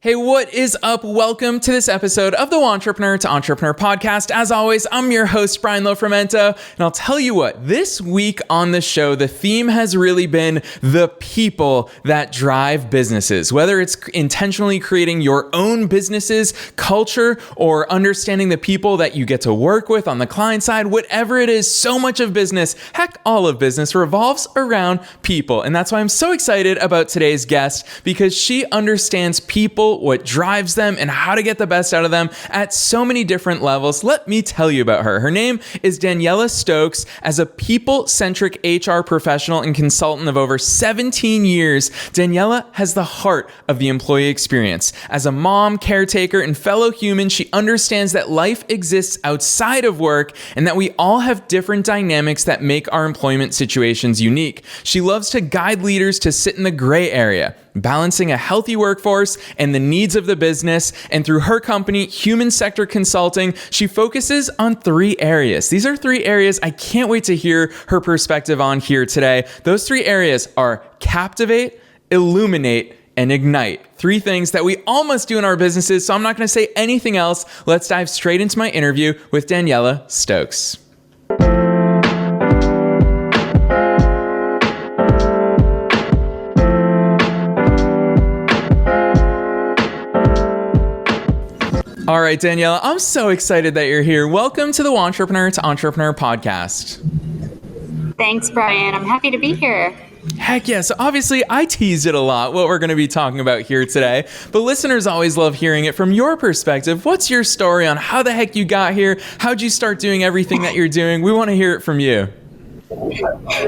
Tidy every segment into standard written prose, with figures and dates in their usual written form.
Hey, what is up? Welcome to this episode of the Wantrepreneur to Entrepreneur podcast. As always, I'm your host, Brian Lofrumento, and I'll tell you what, this week on the show, the theme has really been the people that drive businesses. Whether it's intentionally creating your own business's culture or understanding the people that you get to work with on the client side, whatever it is, so much of business, heck, all of business revolves around people. And that's why I'm so excited about today's guest, because she understands people, what drives them, and how to get the best out of them at so many different levels. Let me tell you about her. Her name is Daniela Stokes. As a people-centric HR professional and consultant of over 17 years, Daniela has the heart of the employee experience. As a mom, caretaker, and fellow human, she understands that life exists outside of work and that we all have different dynamics that make our employment situations unique. She loves to guide leaders to sit in the gray area, balancing a healthy workforce and the needs of the business. And through her company, Human Sector Consulting, she focuses on 3 areas. These are 3 areas I can't wait to hear her perspective on here today. Those 3 areas are captivate, illuminate, and ignite. 3 things that we all must do in our businesses. So I'm not going to say anything else. Let's dive straight into my interview with Daniela Stokes. All right, Daniela, I'm so excited that you're here. Welcome to the Wantrepreneur to Entrepreneur podcast. Thanks, Brian. I'm happy to be here. Heck yeah. So obviously I teased it a lot, what we're going to be talking about here today, but listeners always love hearing it from your perspective. What's your story on how the heck you got here? How'd you start doing everything that you're doing? We want to hear it from you.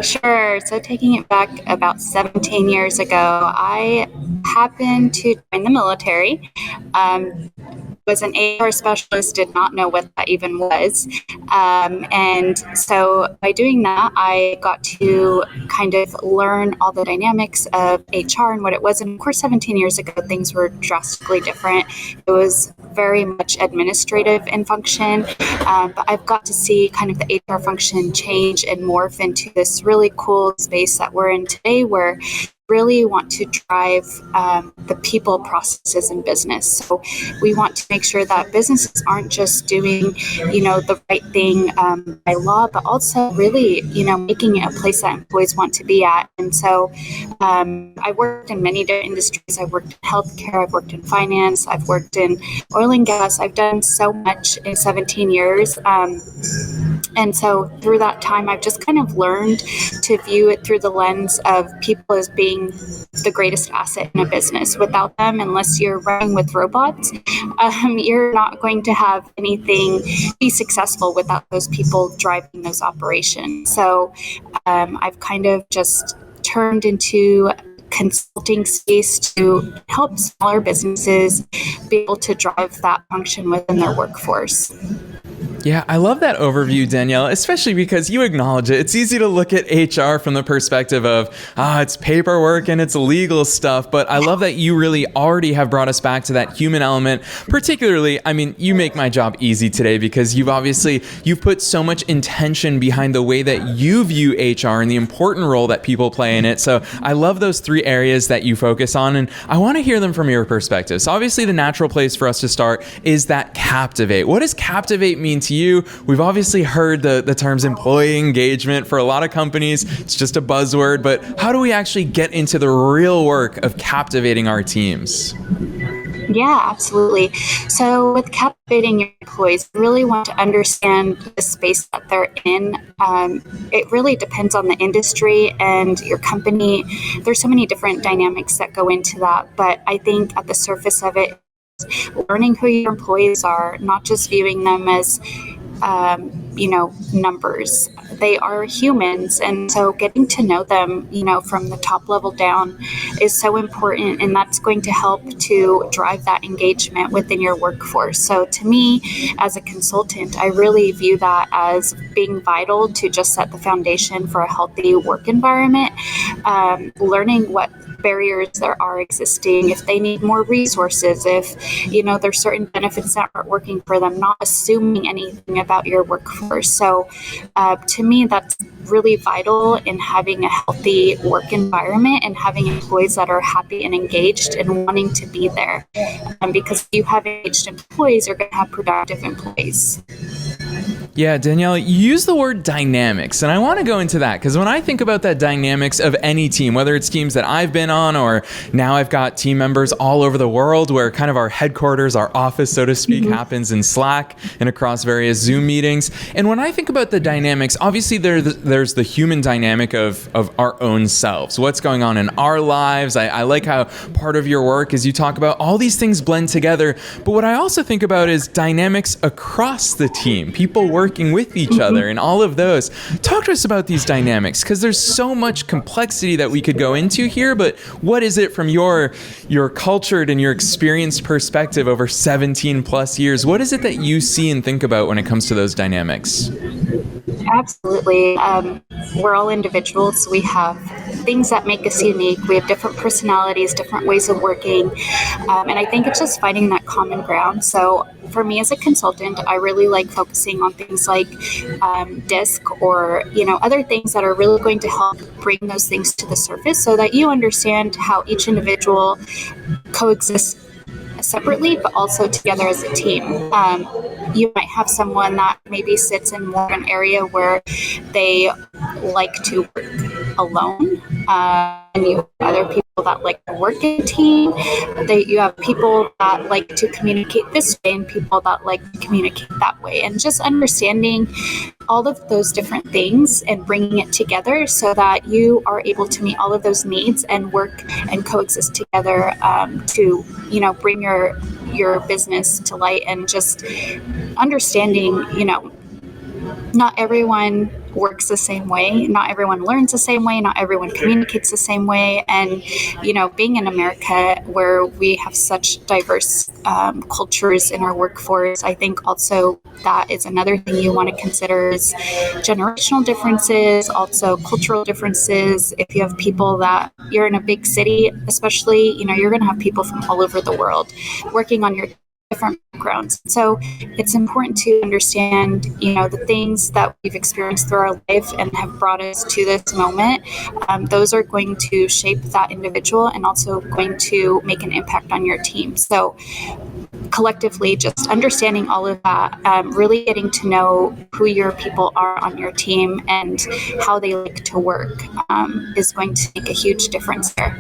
Sure. So taking it back about 17 years ago, I happened to join the military. Was an HR specialist, did not know what that even was. And so by doing that, I got to kind of learn all the dynamics of HR and what it was. And of course, 17 years ago, things were drastically different. It was very much administrative in function, but I've got to see kind of the HR function change and morph into this really cool space that we're in today, where really want to drive the people, processes, and business. So we want to make sure that businesses aren't just doing, the right thing by law, but also really, making it a place that employees want to be at. And so I worked in many different industries. I've worked in healthcare, I've worked in finance, I've worked in oil and gas. I've done so much in 17 years. And so through that time, I've just kind of learned to view it through the lens of people as being the greatest asset in a business. Without them, unless you're running with robots, you're not going to have anything be successful without those people driving those operations. So I've kind of just turned into consulting space to help smaller businesses be able to drive that function within their workforce. Yeah, I love that overview, Daniela, especially because you acknowledge it. It's easy to look at HR from the perspective of, it's paperwork and it's legal stuff. But I love that you really already have brought us back to that human element. Particularly, you make my job easy today because you've put so much intention behind the way that you view HR and the important role that people play in it. So I love those 3 areas that you focus on, and I want to hear them from your perspective. So obviously the natural place for us to start is that captivate. What does captivate mean to you? We've obviously heard the terms employee engagement. For a lot of companies, it's just a buzzword, but how do we actually get into the real work of captivating our teams? Yeah, absolutely. So with captivating your employees, you really want to understand the space that they're in. It really depends on the industry and your company. There's so many different dynamics that go into that, but I think at the surface of it, learning who your employees are, not just viewing them as numbers. They are humans. And so getting to know them, from the top level down is so important. And that's going to help to drive that engagement within your workforce. So to me, as a consultant, I really view that as being vital to just set the foundation for a healthy work environment. Learning what barriers there are existing, if they need more resources, if, there's certain benefits that aren't working for them, not assuming anything about your workforce. So to me, that's really vital in having a healthy work environment and having employees that are happy and engaged and wanting to be there. Because if you have engaged employees, you're going to have productive employees. Yeah, Daniela, you use the word dynamics, and I want to go into that because when I think about that dynamics of any team, whether it's teams that I've been on or now I've got team members all over the world where kind of our headquarters, our office, so to speak, happens in Slack and across various Zoom meetings. And when I think about the dynamics, obviously there's the human dynamic of our own selves, what's going on in our lives. I like how part of your work is you talk about all these things blend together. But what I also think about is dynamics across the team, people working with each other and all of those. Talk to us about these dynamics because there's so much complexity that we could go into here, but what is it from your cultured and your experienced perspective over 17 plus years? What is it that you see and think about when it comes to those dynamics? Absolutely. We're all individuals. We have things that make us unique. We have different personalities, different ways of working. And I think it's just finding that common ground. So for me as a consultant, I really like focusing on things like DISC or, other things that are really going to help bring those things to the surface so that you understand how each individual coexists separately, but also together as a team. You might have someone that maybe sits in more an area where they like to work alone. And you have other people that like to work in a team. You have people that like to communicate this way and people that like to communicate that way. And just understanding all of those different things and bringing it together so that you are able to meet all of those needs and work and coexist together to, bring your business to light. And just understanding, not everyone works the same way. Not everyone learns the same way. Not everyone communicates the same way. And, being in America where we have such diverse cultures in our workforce, I think also that is another thing you want to consider is generational differences, also cultural differences. If you have people that you're in a big city, especially, you're going to have people from all over the world working on your different backgrounds. So it's important to understand, the things that we've experienced through our life and have brought us to this moment. Those are going to shape that individual and also going to make an impact on your team. So collectively, just understanding all of that, really getting to know who your people are on your team and how they like to work is going to make a huge difference there.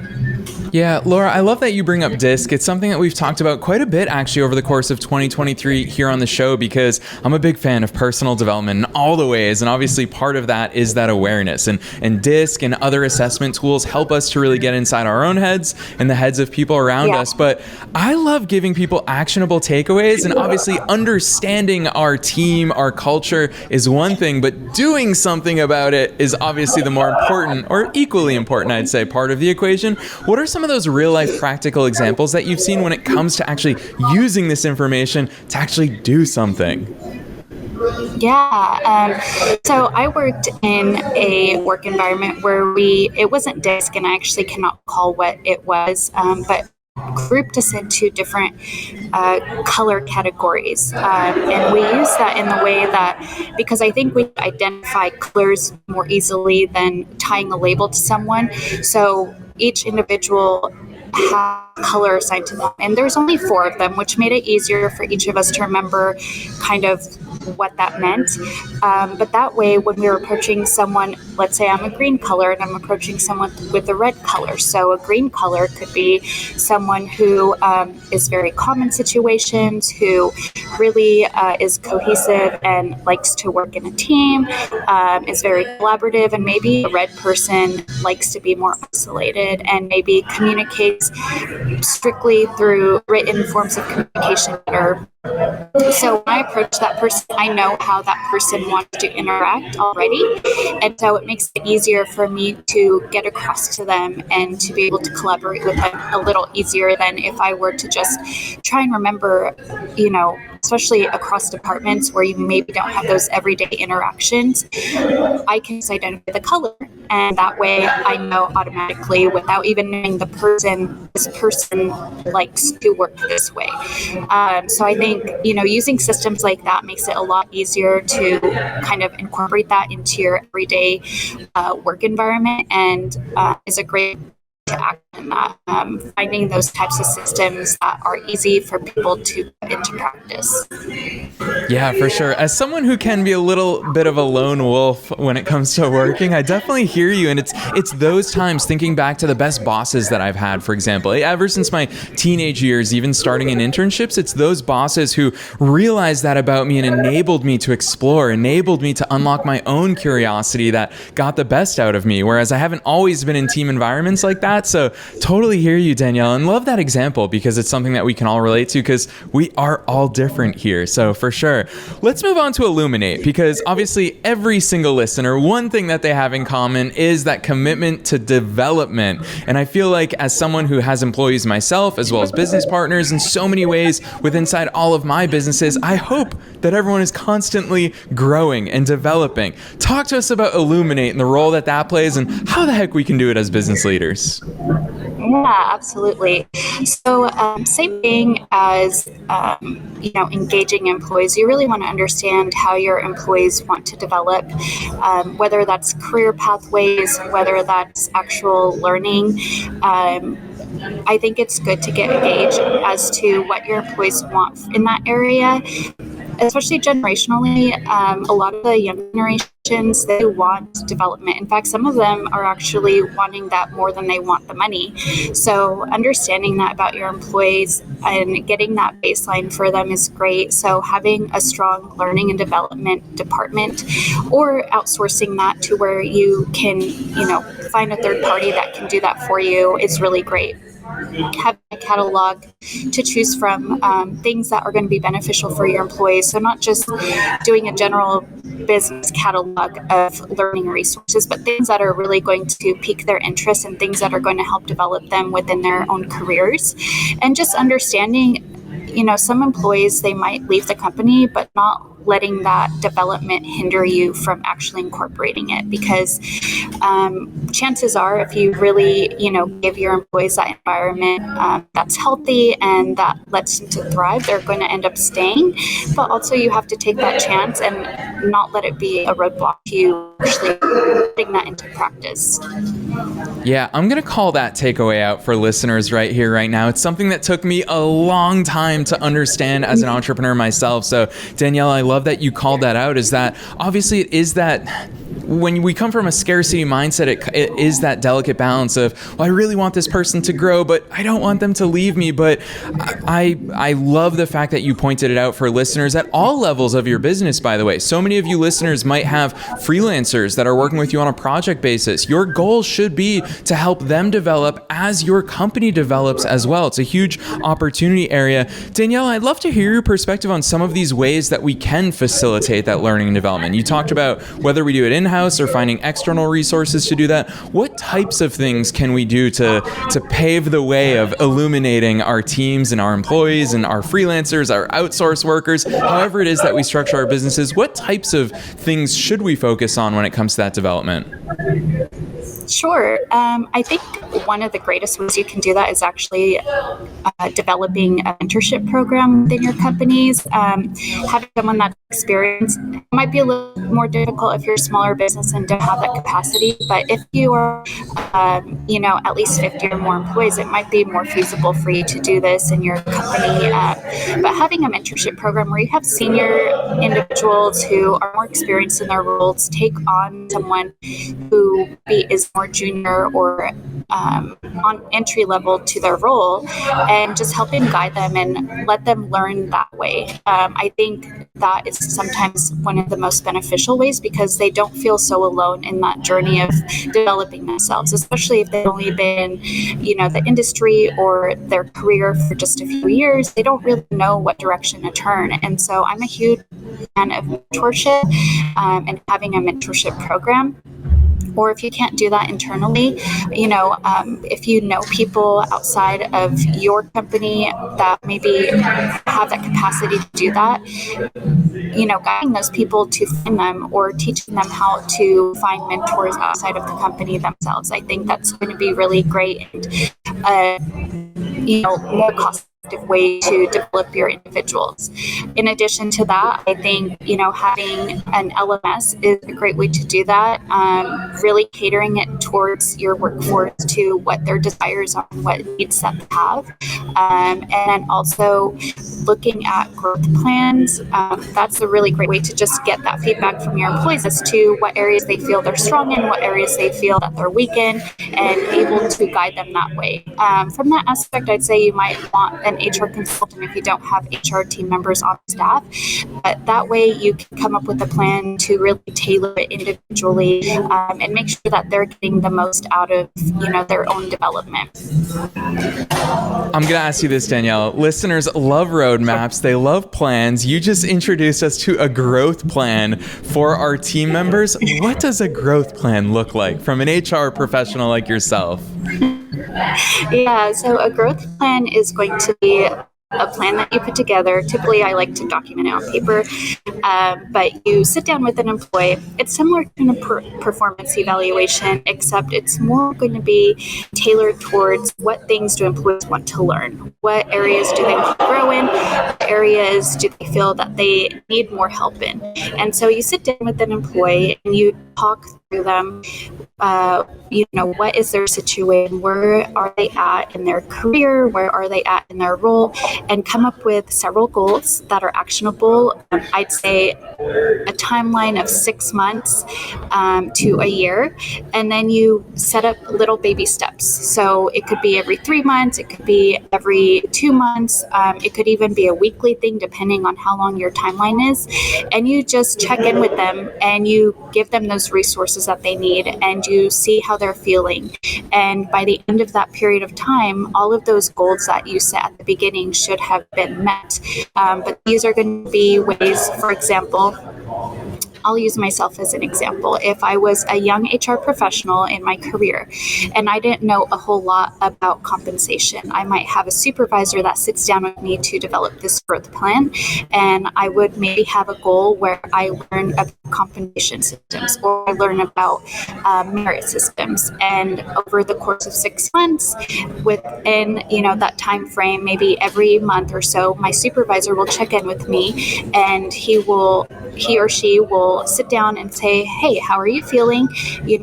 Yeah, Laura, I love that you bring up DISC. It's something that we've talked about quite a bit actually over the course of 2023 here on the show because I'm a big fan of personal development in all the ways. And obviously part of that is that awareness. And DISC and other assessment tools help us to really get inside our own heads and the heads of people around us. But I love giving people actionable takeaways, and obviously understanding our team, our culture is one thing, but doing something about it is obviously the more important or equally important, I'd say, part of the equation. What are some of those real life practical examples that you've seen when it comes to actually using this information to actually do something? Yeah. So I worked in a work environment where it wasn't DISC, and I actually cannot call what it was, but grouped us into different color categories. And we use that in the way that, because I think we identify colors more easily than tying a label to someone. So each individual has color assigned to them. And there's only 4 of them, which made it easier for each of us to remember kind of what that meant. But that way, when we were approaching someone, let's say I'm a green color and I'm approaching someone with a red color. So a green color could be someone who is very calm in situations, who really is cohesive and likes to work in a team, is very collaborative, and maybe a red person likes to be more isolated and maybe communicates strictly through written forms of communication or so when I approach that person, I know how that person wants to interact already. And so it makes it easier for me to get across to them and to be able to collaborate with them a little easier than if I were to just try and remember, especially across departments where you maybe don't have those everyday interactions, I can just identify the color, and that way I know automatically without even knowing this person likes to work this way. So I think, using systems like that makes it a lot easier to kind of incorporate that into your everyday work environment, and is a great to act in that, finding those types of systems that are easy for people to put into practice. Yeah, for sure. As someone who can be a little bit of a lone wolf when it comes to working, I definitely hear you. And it's those times, thinking back to the best bosses that I've had, for example, ever since my teenage years, even starting in internships, it's those bosses who realized that about me and enabled me to explore, enabled me to unlock my own curiosity that got the best out of me. Whereas I haven't always been in team environments like that. So totally hear you, Danielle, and love that example because it's something that we can all relate to because we are all different here. So for sure. Let's move on to illuminate, because obviously every single listener, one thing that they have in common is that commitment to development. And I feel like as someone who has employees myself, as well as business partners in so many ways with inside all of my businesses, I hope that everyone is constantly growing and developing. Talk to us about illuminate and the role that that plays and how the heck we can do it as business leaders. Yeah, absolutely. So same thing as, engaging employees. You really want to understand how your employees want to develop, whether that's career pathways, whether that's actual learning. I think it's good to get engaged as to what your employees want in that area, especially generationally. A lot of the young generations, they want development. In fact, some of them are actually wanting that more than they want the money. So understanding that about your employees and getting that baseline for them is great. So having a strong learning and development department, or outsourcing that to where you can, find a third party that can do that for you is really great. Having a catalog to choose from, things that are going to be beneficial for your employees. So not just doing a general business catalog of learning resources, but things that are really going to pique their interest and things that are going to help develop them within their own careers. And just understanding, some employees, they might leave the company, but not letting that development hinder you from actually incorporating it, because chances are, if you really give your employees that environment that's healthy and that lets them to thrive, they're going to end up staying. But also you have to take that chance and not let it be a roadblock to you actually putting that into practice. Yeah, I'm going to call that takeaway out for listeners right here, right now. It's something that took me a long time to understand as an entrepreneur myself. So Danielle, I love that you called that out, is that obviously it is that when we come from a scarcity mindset, it is that delicate balance of, well, I really want this person to grow, but I don't want them to leave me. But I love the fact that you pointed it out for listeners at all levels of your business, by the way. So many of you listeners might have freelancers that are working with you on a project basis. Your goal should be to help them develop as your company develops as well. It's a huge opportunity area. Danielle, I'd love to hear your perspective on some of these ways that we can facilitate that learning and development. You talked about whether we do it in-house or finding external resources to do that. What types of things can we do to pave the way of illuminating our teams and our employees and our freelancers, our outsourced workers, however it is that we structure our businesses? What types of things should we focus on when it comes to that development? Sure. I think one of the greatest ways you can do that is actually developing a mentorship program within your companies. Having someone that's experienced might be a little more difficult if you're a smaller business and don't have that capacity. But if you are, at least 50 or more employees, it might be more feasible for you to do this in your company. But having a mentorship program where you have senior individuals who are more experienced in their roles take on someone who is more junior or on entry level to their role, and just helping guide them and let them learn that way. I think that is sometimes one of the most beneficial ways, because they don't feel so alone in that journey of developing themselves, especially if they've only been, the industry or their career for just a few years. They don't really know what direction to turn. And so I'm a huge fan of mentorship and having a mentorship program Or if you can't do that internally, if you know people outside of your company that maybe have that capacity to do that, guiding those people to find them or teaching them how to find mentors outside of the company themselves. I think that's going to be really great and more cost way to develop your individuals. In addition to that, I think, having an LMS is a great way to do that. Really catering it towards your workforce to what their desires are and what needs that they have. And then also looking at growth plans. That's a really great way to just get that feedback from your employees as to what areas they feel they're strong in, what areas they feel that they're weak in, and able to guide them that way. From that aspect, I'd say you might want an HR consultant if you don't have HR team members on staff. But that way you can come up with a plan to really tailor it individually and make sure that they're getting the most out of their own development. I'm going to ask you this, Danielle. Listeners love roadmaps. They love plans. You just introduced us to a growth plan for our team members. What does a growth plan look like from an HR professional like yourself? Yeah, so a growth plan is going to be a plan that you put together. Typically, I like to document it on paper, but you sit down with an employee. It's similar to a performance evaluation, except it's more going to be tailored towards what things do employees want to learn, what areas do they want to grow in, what areas do they feel that they need more help in. And so you sit down with an employee and you talk through them. What is their situation? Where are they at in their career? Where are they at in their role? And come up with several goals that are actionable. I'd say a timeline of 6 months to a year. And then you set up little baby steps. So it could be every 3 months. It could be every 2 months. It could even be a weekly thing, depending on how long your timeline is. And you just check in with them and you give them those resources that they need and you see how they're feeling. And by the end of that period of time, all of those goals that you set at the beginning should have been met. But these are going to be ways, for example, I'll use myself as an example. If I was a young HR professional in my career and I didn't know a whole lot about compensation, I might have a supervisor that sits down with me to develop this growth plan. And I would maybe have a goal where I learn about compensation systems or I learn about merit systems. And over the course of 6 months, within that time frame, maybe every month or so, my supervisor will check in with me and he or she will sit down and say, hey, how are you feeling?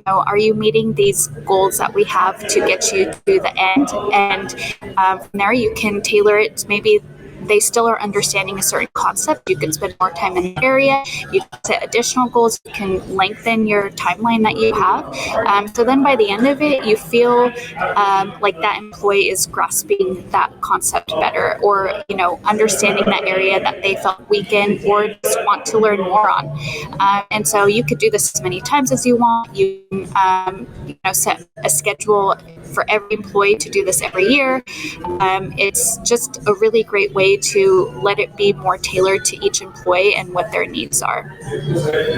Are you meeting these goals that we have to get you to the end? And from there you can tailor it. Maybe they still are understanding a certain concept. You can spend more time in the area. You can set additional goals. You can lengthen your timeline that you have. So then by the end of it, you feel like that employee is grasping that concept better or, understanding that area that they felt weak in or just want to learn more on. And so you could do this as many times as you want. You can set a schedule for every employee to do this every year. It's just a really great way to let it be more tailored to each employee and what their needs are.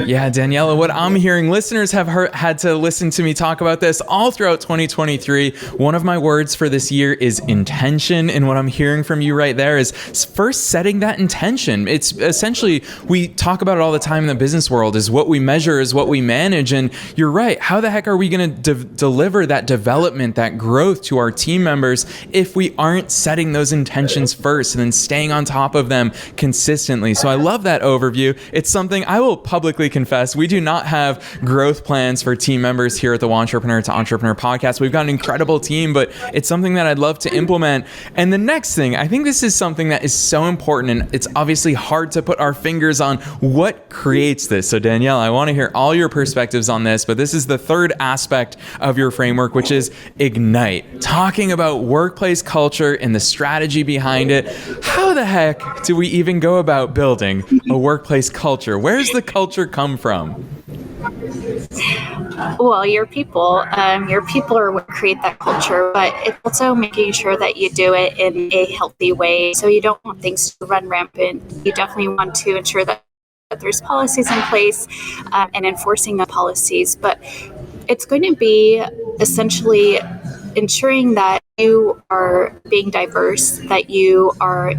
Yeah, Daniela, what I'm hearing, listeners have had to listen to me talk about this all throughout 2023. One of my words for this year is intention. And what I'm hearing from you right there is first setting that intention. It's essentially, we talk about it all the time in the business world, is what we measure is what we manage. And you're right. How the heck are we going to deliver that development, that growth to our team members if we aren't setting those intentions first and then staying on top of them consistently? So I love that overview. It's something I will publicly confess. We do not have growth plans for team members here at the Wantrepreneur to Entrepreneur podcast. We've got an incredible team, but it's something that I'd love to implement. And the next thing, I think this is something that is so important, and it's obviously hard to put our fingers on what creates this. So Danielle, I want to hear all your perspectives on this, but this is the third aspect of your framework, which is ignite. Talking about workplace culture and the strategy behind it. How the heck do we even go about building a workplace culture? Where's the culture come from? Well, your people are what create that culture, but it's also making sure that you do it in a healthy way. So you don't want things to run rampant. You definitely want to ensure that there's policies in place and enforcing the policies. But it's going to be essentially ensuring that you are being diverse, that you are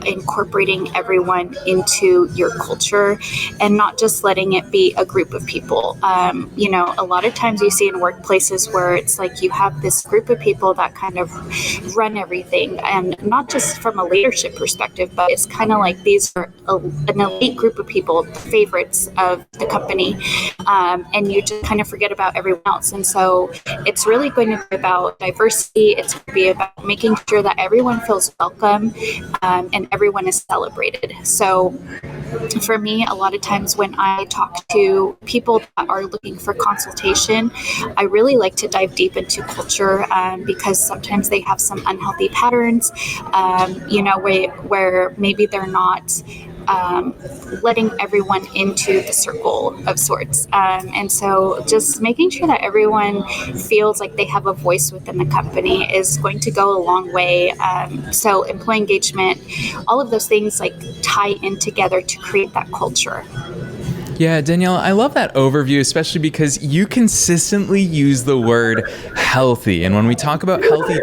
incorporating everyone into your culture and not just letting it be a group of people. A lot of times you see in workplaces where it's like you have this group of people that kind of run everything, and not just from a leadership perspective, but it's kind of like these are an elite group of people, the favorites of the company, and you just kind of forget about everyone else. And so it's really going to be about diversity. It's going to be about making sure that everyone feels welcome, and everyone is celebrated. So for me, a lot of times when I talk to people that are looking for consultation, I really like to dive deep into culture, because sometimes they have some unhealthy patterns, where maybe they're not letting everyone into the circle of sorts. And so just making sure that everyone feels like they have a voice within the company is going to go a long way. So employee engagement, all of those things like tie in together to create that culture. Yeah, Daniela, I love that overview, especially because you consistently use the word healthy. And when we talk about healthy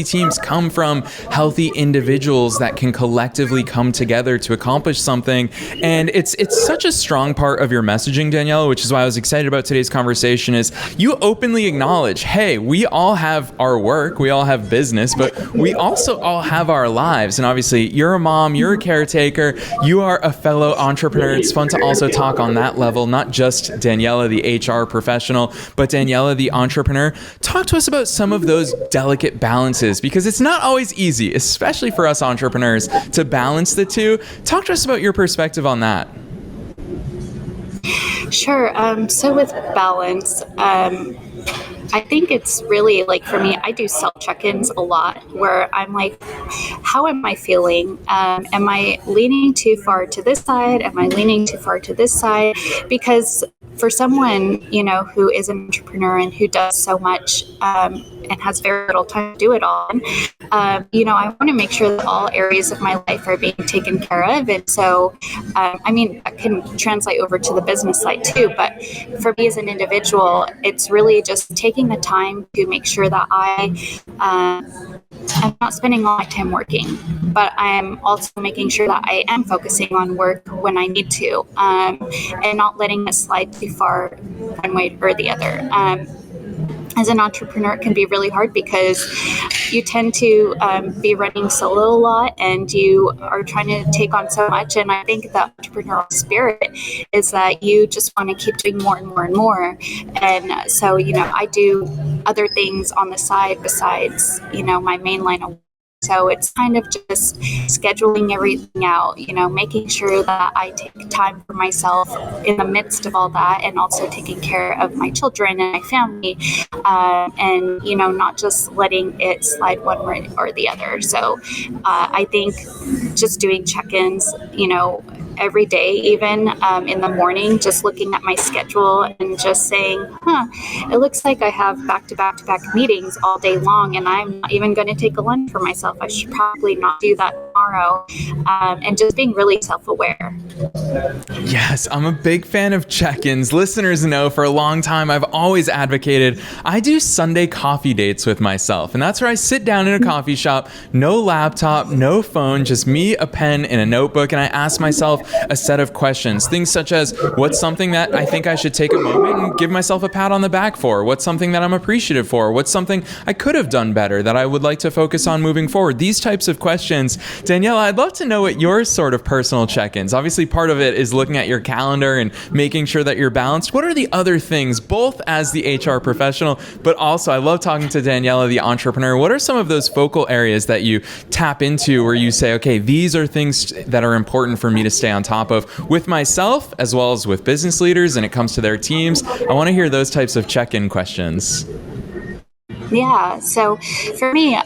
teams come from healthy individuals that can collectively come together to accomplish something. And it's such a strong part of your messaging, Daniela, which is why I was excited about today's conversation, is you openly acknowledge, hey, we all have our work, we all have business, but we also all have our lives. And obviously, you're a mom, you're a caretaker, you are a fellow entrepreneur. It's fun to also talk on that level, not just Daniela, the HR professional, but Daniela, the entrepreneur. Talk to us about some of those delicate balances, because it's not always easy, especially for us entrepreneurs, to balance the two. Talk to us about your perspective on that. Sure. So with balance, I think it's really like, for me, I do self check-ins a lot where I'm like, how am I feeling? Am I leaning too far to this side? Am I leaning too far to this side? Because for someone, who is an entrepreneur and who does so much, and has very little time to do it all, I want to make sure that all areas of my life are being taken care of. And so, that can translate over to the business side too. But for me as an individual, it's really just taking the time to make sure that I'm not spending all my time working, but I'm also making sure that I am focusing on work when I need to, and not letting it slide too far one way or the other. As an entrepreneur, it can be really hard because you tend to be running solo a lot, and you are trying to take on so much. And I think the entrepreneurial spirit is that you just want to keep doing more and more and more. And so, I do other things on the side besides, my main line of work. So it's kind of just scheduling everything out, making sure that I take time for myself in the midst of all that, and also taking care of my children and my family, and, not just letting it slide one way or the other. So I think just doing check-ins, every day, even in the morning, just looking at my schedule and just saying, it looks like I have back-to-back meetings all day long, and I'm not even going to take a lunch for myself. I should probably not do that tomorrow. And just being really self-aware. Yes, I'm a big fan of check-ins. Listeners know for a long time I've always advocated, I do Sunday coffee dates with myself. And that's where I sit down in a coffee shop, no laptop, no phone, just me, a pen, and a notebook. And I ask myself a set of questions. Things such as, what's something that I think I should take a moment and give myself a pat on the back for? What's something that I'm appreciative for? What's something I could have done better that I would like to focus on moving forward? These types of questions. Daniela, I'd love to know what your sort of personal check-ins. Obviously, part of it is looking at your calendar and making sure that you're balanced. What are the other things, both as the HR professional, but also I love talking to Daniela, the entrepreneur. What are some of those focal areas that you tap into where you say, okay, these are things that are important for me to stay on top of with myself as well as with business leaders and it comes to their teams? I want to hear those types of check-in questions. Yeah. So for me,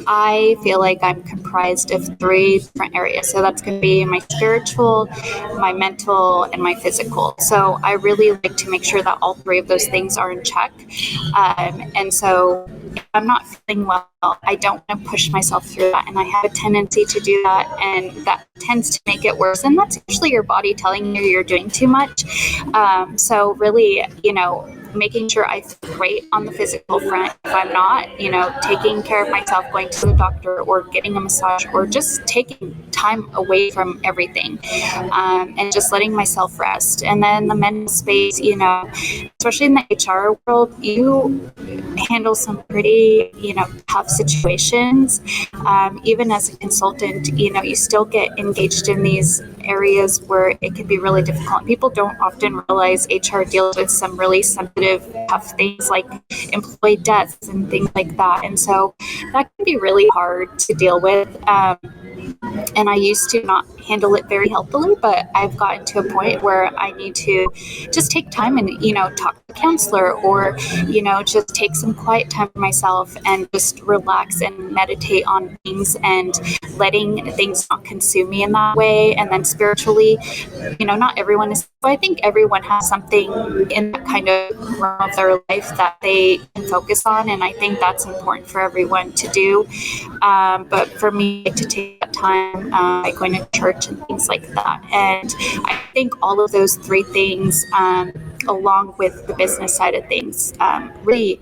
I feel like I'm comprised of 3 different areas. So that's going to be my spiritual, my mental, and my physical. So I really like to make sure that all 3 of those things are in check. And so if I'm not feeling well, I don't want to push myself through that. And I have a tendency to do that. And that tends to make it worse. And that's usually your body telling you you're doing too much. So really, making sure I feel great on the physical front. If I'm not, taking care of myself, going to the doctor or getting a massage or just taking time away from everything, and just letting myself rest. And then the mental space, especially in the HR world, you handle some pretty, tough situations. Even as a consultant, you still get engaged in these areas where it can be really difficult. People don't often realize HR deals with some really sensitive, tough things like employee deaths and things like that. And so that can be really hard to deal with. And I used to not handle it very healthily, but I've gotten to a point where I need to just take time and, talk to a counselor or, just take some quiet time for myself and just relax and meditate on things and letting things not consume me in that way. And then spiritually, not everyone is, I think everyone has something in that kind of realm of their life that they can focus on. And I think that's important for everyone to do. But for me, to take that time, like going to church and things like that. And I think all of those three things, along with the business side of things, really,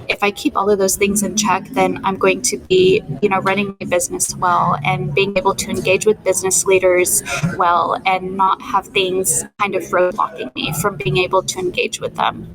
if I keep all of those things in check, then I'm going to be, running my business well and being able to engage with business leaders well and not have things kind of roadblocking me from being able to engage with them.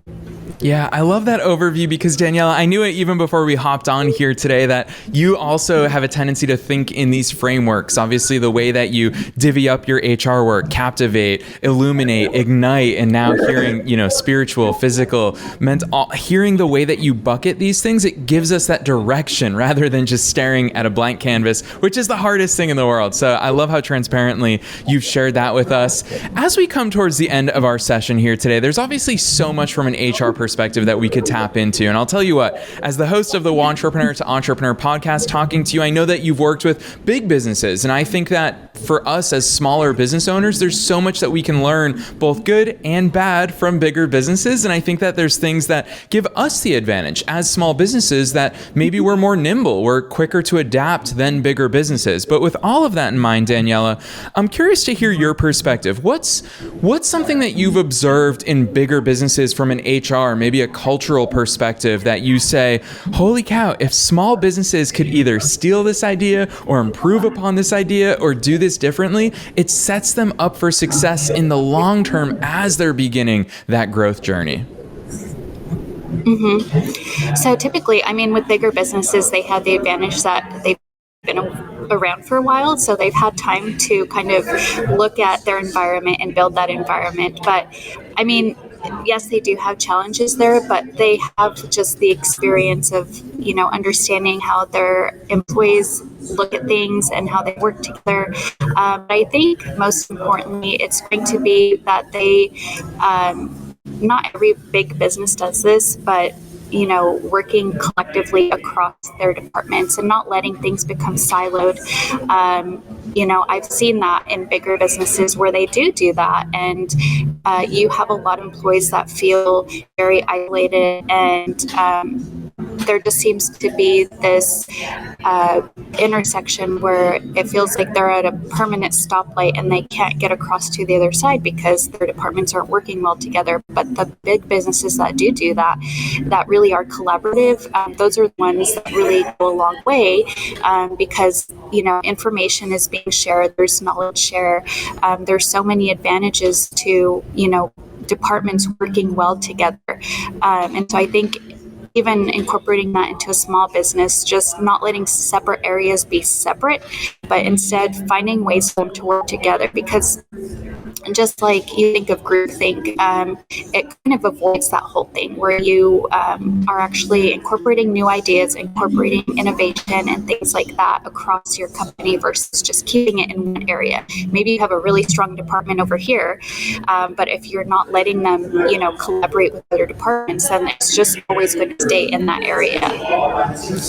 Yeah, I love that overview because Daniela, I knew it even before we hopped on here today that you also have a tendency to think in these frameworks. Obviously, the way that you divvy up your HR work, captivate, illuminate, ignite, and now hearing, spiritual, physical, mental, hearing the way that you bucket these things, it gives us that direction rather than just staring at a blank canvas, which is the hardest thing in the world. So I love how transparently you've shared that with us. As we come towards the end of our session here today, there's obviously so much from an HR perspective that we could tap into. And I'll tell you what, as the host of the Wantrepreneur to Entrepreneur podcast, talking to you, I know that you've worked with big businesses. And I think that for us as smaller business owners, there's so much that we can learn, both good and bad, from bigger businesses. And I think that there's things that give us the advantage as small businesses that maybe we're more nimble, we're quicker to adapt than bigger businesses. But with all of that in mind, Daniela, I'm curious to hear your perspective. What's something that you've observed in bigger businesses from an HR, maybe a cultural perspective, that you say, holy cow, if small businesses could either steal this idea or improve upon this idea or do this differently, it sets them up for success in the long term as they're beginning that growth journey? Mm-hmm. So typically, with bigger businesses, they have the advantage that they've been around for a while, so they've had time to kind of look at their environment and build that environment. But yes, they do have challenges there, but they have just the experience of, understanding how their employees look at things and how they work together. But I think most importantly, it's going to be that they, not every big business does this, but working collectively across their departments and not letting things become siloed. I've seen that in bigger businesses where they do that. And you have a lot of employees that feel very isolated, and there just seems to be this intersection where it feels like they're at a permanent stoplight and they can't get across to the other side because their departments aren't working well together. But the big businesses that do that really are collaborative, those are the ones that really go a long way, because information is being shared, there's knowledge share, there's so many advantages to departments working well together, and so I think even incorporating that into a small business, just not letting separate areas be separate, but instead finding ways for them to work together. Because just like you think of groupthink, it kind of avoids that whole thing where you are actually incorporating new ideas, incorporating innovation and things like that across your company versus just keeping it in one area. Maybe you have a really strong department over here, but if you're not letting them, collaborate with other departments, then it's just always going to stay in that area.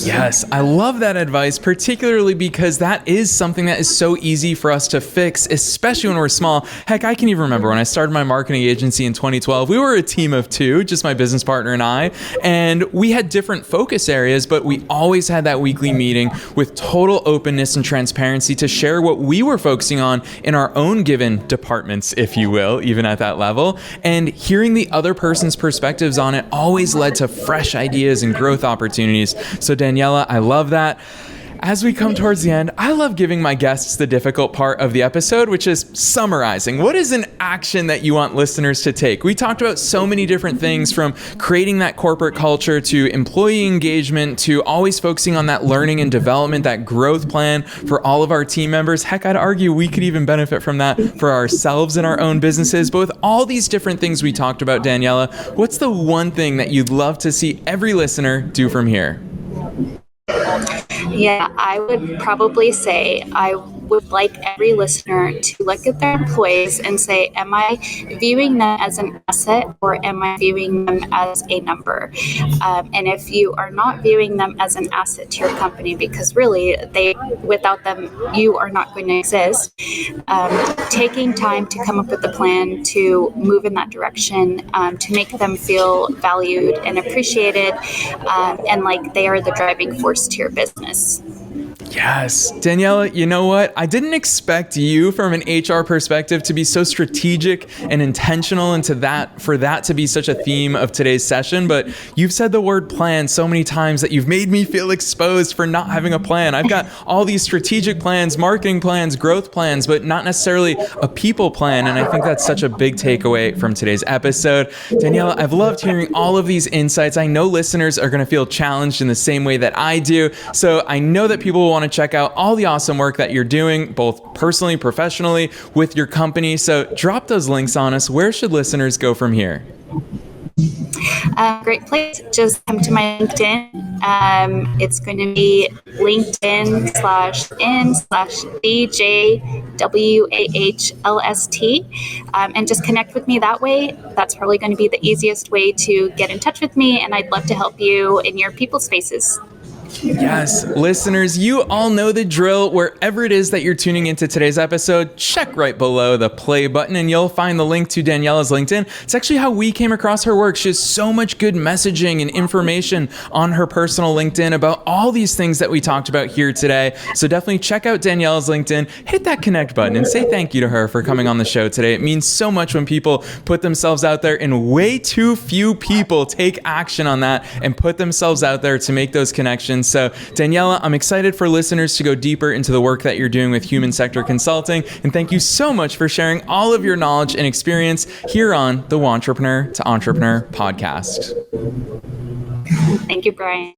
Yes, I love that advice, particularly because that is something that is so easy for us to fix, especially when we're small. Heck, Heck, I can even remember when I started my marketing agency in 2012, we were a team of two, just my business partner and I, and we had different focus areas, but we always had that weekly meeting with total openness and transparency to share what we were focusing on in our own given departments, if you will, even at that level. And hearing the other person's perspectives on it always led to fresh ideas and growth opportunities. So Daniela, I love that. As we come towards the end, I love giving my guests the difficult part of the episode, which is summarizing. What is an action that you want listeners to take? We talked about so many different things, from creating that corporate culture to employee engagement to always focusing on that learning and development, that growth plan for all of our team members. Heck, I'd argue we could even benefit from that for ourselves in our own businesses. But with all these different things we talked about, Daniela, what's the one thing that you'd love to see every listener do from here? Yeah, I would probably say I would like every listener to look at their employees and say, am I viewing them as an asset or am I viewing them as a number? And if you are not viewing them as an asset to your company, because really without them, you are not going to exist, taking time to come up with a plan to move in that direction, to make them feel valued and appreciated, and like they are the driving force to your business. Yes. Daniela, you know what? I didn't expect you from an HR perspective to be so strategic and intentional into that, for that to be such a theme of today's session, but you've said the word plan so many times that you've made me feel exposed for not having a plan. I've got all these strategic plans, marketing plans, growth plans, but not necessarily a people plan, and I think that's such a big takeaway from today's episode. Daniela, I've loved hearing all of these insights. I know listeners are going to feel challenged in the same way that I do, so I know that people will want to check out all the awesome work that you're doing, both personally, professionally, with your company. So drop those links on us. Where should listeners go from here? Great place. Just come to my LinkedIn. It's going to be LinkedIn/n/BJWAHLST. And just connect with me that way. That's probably going to be the easiest way to get in touch with me. And I'd love to help you in your people spaces. Yes, listeners, you all know the drill. Wherever it is that you're tuning into today's episode, check right below the play button and you'll find the link to Daniela's LinkedIn. It's actually how we came across her work. She has so much good messaging and information on her personal LinkedIn about all these things that we talked about here today. So definitely check out Daniela's LinkedIn, hit that connect button, and say thank you to her for coming on the show today. It means so much when people put themselves out there, and way too few people take action on that and put themselves out there to make those connections. So Daniela, I'm excited for listeners to go deeper into the work that you're doing with Human Sector Consulting. And thank you so much for sharing all of your knowledge and experience here on the Wantrepreneur to Entrepreneur podcast. Thank you, Brian.